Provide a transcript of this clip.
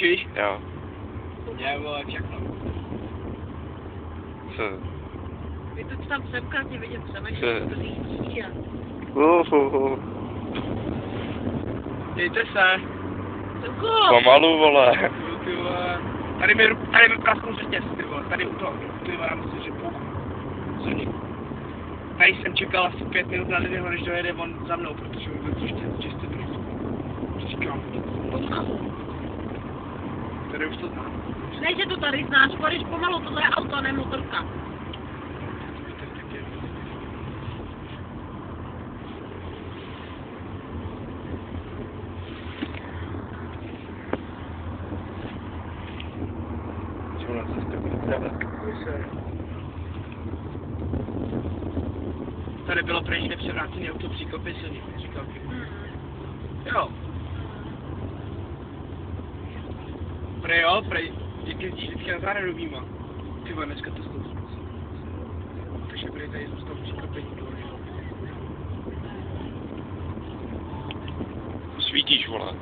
Točíš? Jo. Je, vole, všechno. Co? Vytoč tam semka, tě vidím sem, jak Co? to řídí a... Dejte se. Semko! Pomalu, vole. Jo, ty vole. Tady mi prasknul řetěz, ty vole. Tady u toho. Ty vole, já myslím, že půl. Zrní. Tady jsem čekal asi 5 minut na lidého, než dojede on za mnou, protože mi byl čistě brzo. Říkám. Tady už to znám. Ne, že to tady znáš, půjdeš pomalu, tohle je auto, ne motorka. Tady bylo pro někde převrácený auto příkopy silnic, říkal bych. Jo. Prej jo, prej. Díky vždycky na zároveň robíme. Ty vole, dneska to znovu. Takže prej tady zůstal příkopy. Svítíš, vole.